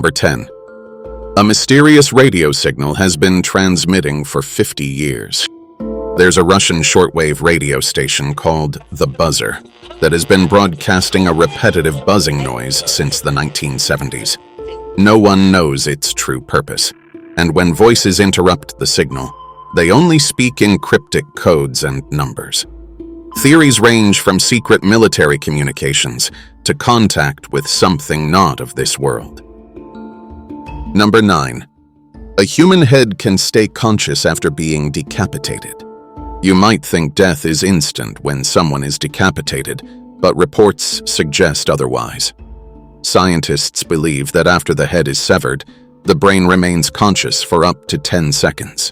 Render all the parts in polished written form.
Number 10. A mysterious radio signal has been transmitting for 50 years. There's a Russian shortwave radio station called The Buzzer that has been broadcasting a repetitive buzzing noise since the 1970s. No one knows its true purpose, and when voices interrupt the signal, they only speak in cryptic codes and numbers. Theories range from secret military communications to contact with something not of this world. Number 9. A human head can stay conscious after being decapitated. You might think death is instant when someone is decapitated, but reports suggest otherwise. Scientists believe that after the head is severed, the brain remains conscious for up to 10 seconds.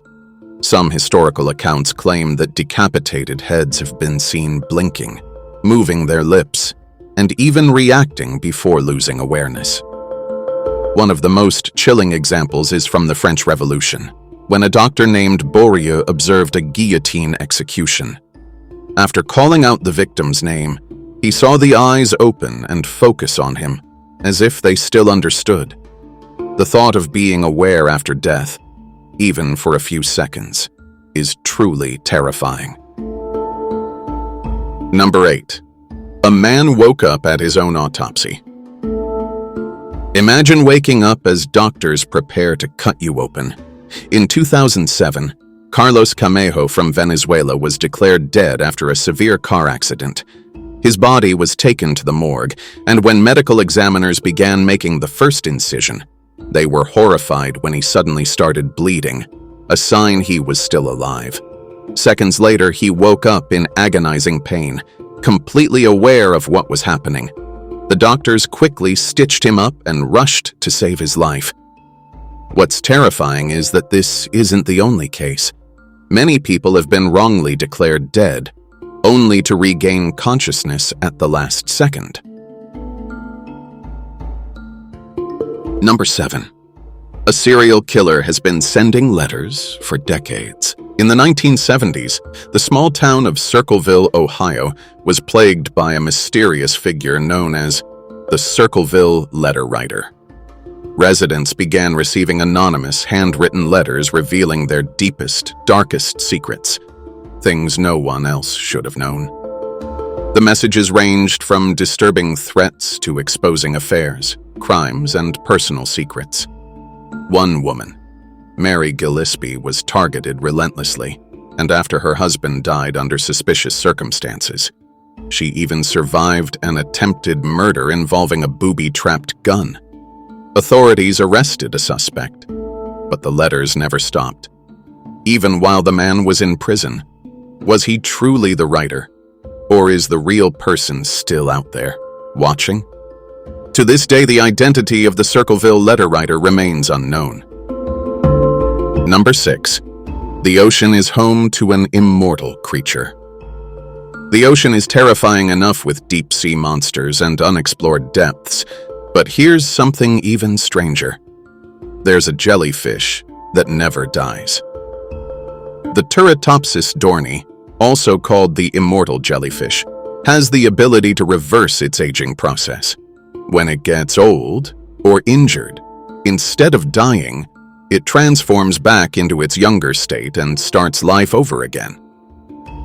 Some historical accounts claim that decapitated heads have been seen blinking, moving their lips, and even reacting before losing awareness. One of the most chilling examples is from the French Revolution, when a doctor named Bourrieu observed a guillotine execution. After calling out the victim's name, he saw the eyes open and focus on him, as if they still understood. The thought of being aware after death, even for a few seconds, is truly terrifying. Number 8. A man woke up at his own autopsy. Imagine waking up as doctors prepare to cut you open. In 2007, Carlos Camejo from Venezuela was declared dead after a severe car accident. His body was taken to the morgue, and when medical examiners began making the first incision, they were horrified when he suddenly started bleeding, a sign he was still alive. Seconds later, he woke up in agonizing pain, completely aware of what was happening. The doctors quickly stitched him up and rushed to save his life. What's terrifying is that this isn't the only case. Many people have been wrongly declared dead, only to regain consciousness at the last second. Number 7. A serial killer has been sending letters for decades. In the 1970s, the small town of Circleville, Ohio, was plagued by a mysterious figure known as the Circleville Letter Writer. Residents began receiving anonymous, handwritten letters revealing their deepest, darkest secrets, things no one else should have known. The messages ranged from disturbing threats to exposing affairs, crimes, and personal secrets. One woman, Mary Gillespie, was targeted relentlessly, and after her husband died under suspicious circumstances, she even survived an attempted murder involving a booby-trapped gun. Authorities arrested a suspect, but the letters never stopped. Even while the man was in prison, was he truly the writer, or is the real person still out there, watching? To this day, the identity of the Circleville letter writer remains unknown. Number 6. The ocean is home to an immortal creature. The ocean is terrifying enough with deep-sea monsters and unexplored depths, but here's something even stranger. There's a jellyfish that never dies. The Turritopsis dohrnii, also called the immortal jellyfish, has the ability to reverse its aging process. When it gets old or injured, instead of dying, it transforms back into its younger state and starts life over again.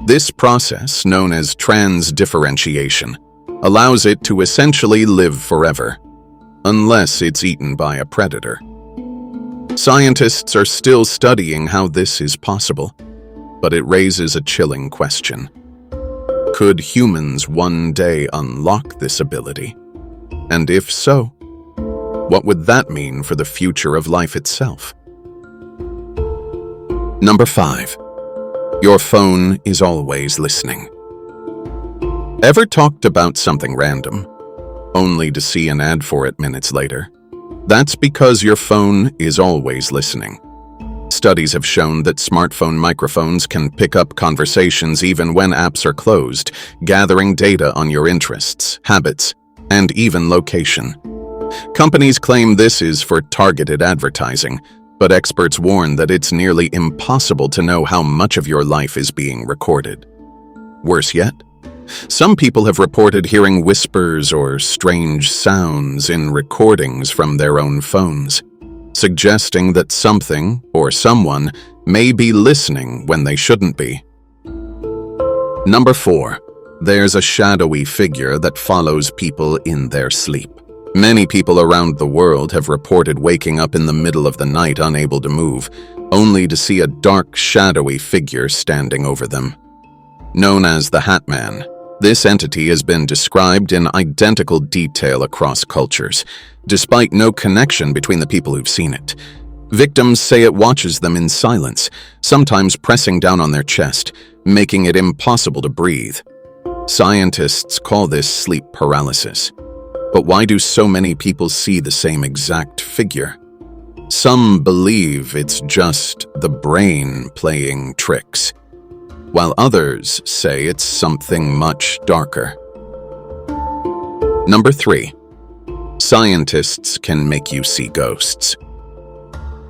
This process, known as transdifferentiation, allows it to essentially live forever, unless it's eaten by a predator. Scientists are still studying how this is possible, but it raises a chilling question. Could humans one day unlock this ability? And if so, what would that mean for the future of life itself? Number 5. Your phone is always listening. Ever talked about something random, only to see an ad for it minutes later? That's because your phone is always listening. Studies have shown that smartphone microphones can pick up conversations even when apps are closed, gathering data on your interests, habits, and even location. Companies claim this is for targeted advertising, but experts warn that it's nearly impossible to know how much of your life is being recorded. Worse yet, Some people have reported hearing whispers or strange sounds in recordings from their own phones, suggesting that something or someone may be listening when they shouldn't be. Number 4. There's a shadowy figure that follows people in their sleep. Many people around the world have reported waking up in the middle of the night unable to move, only to see a dark, shadowy figure standing over them. Known as the Hat Man, this entity has been described in identical detail across cultures, despite no connection between the people who've seen it. Victims say it watches them in silence, sometimes pressing down on their chest, making it impossible to breathe. Scientists call this sleep paralysis. But why do so many people see the same exact figure? Some believe it's just the brain playing tricks, while others say it's something much darker. Number 3. Scientists can make you see ghosts.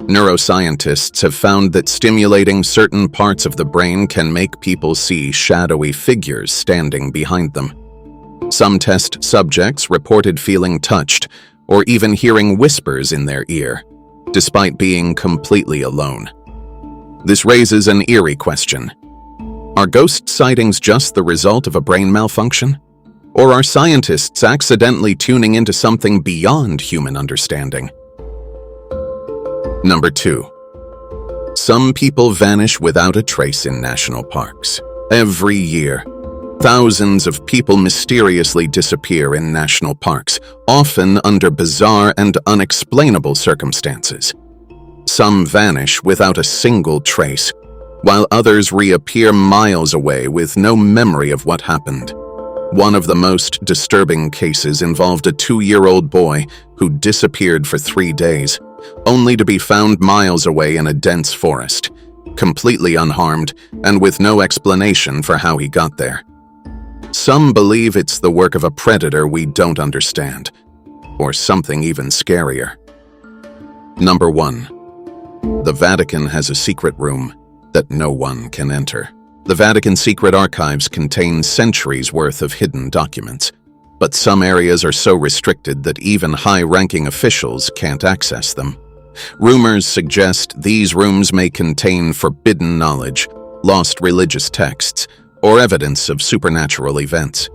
Neuroscientists have found that stimulating certain parts of the brain can make people see shadowy figures standing behind them. Some test subjects reported feeling touched or even hearing whispers in their ear, despite being completely alone. This raises an eerie question. Are ghost sightings just the result of a brain malfunction? Or are scientists accidentally tuning into something beyond human understanding? Number 2. Some people vanish without a trace in national parks. Every year, thousands of people mysteriously disappear in national parks, often under bizarre and unexplainable circumstances. Some vanish without a single trace, while others reappear miles away with no memory of what happened. One of the most disturbing cases involved a 2-year-old boy who disappeared for 3 days, only to be found miles away in a dense forest, completely unharmed and with no explanation for how he got there. Some believe it's the work of a predator we don't understand, or something even scarier. Number 1. The Vatican has a secret room that no one can enter. The Vatican secret archives contain centuries' worth of hidden documents, but some areas are so restricted that even high-ranking officials can't access them. Rumors suggest these rooms may contain forbidden knowledge, lost religious texts, or evidence of supernatural events.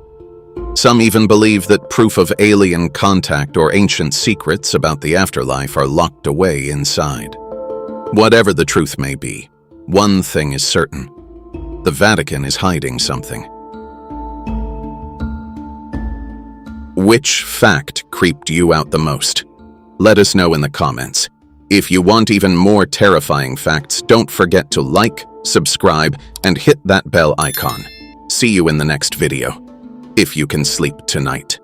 Some even believe that proof of alien contact or ancient secrets about the afterlife are locked away inside. Whatever the truth may be, one thing is certain: the Vatican is hiding something. Which fact creeped you out the most? Let us know in the comments. If you want even more terrifying facts, don't forget to like, subscribe, and hit that bell icon. See you in the next video, if you can sleep tonight.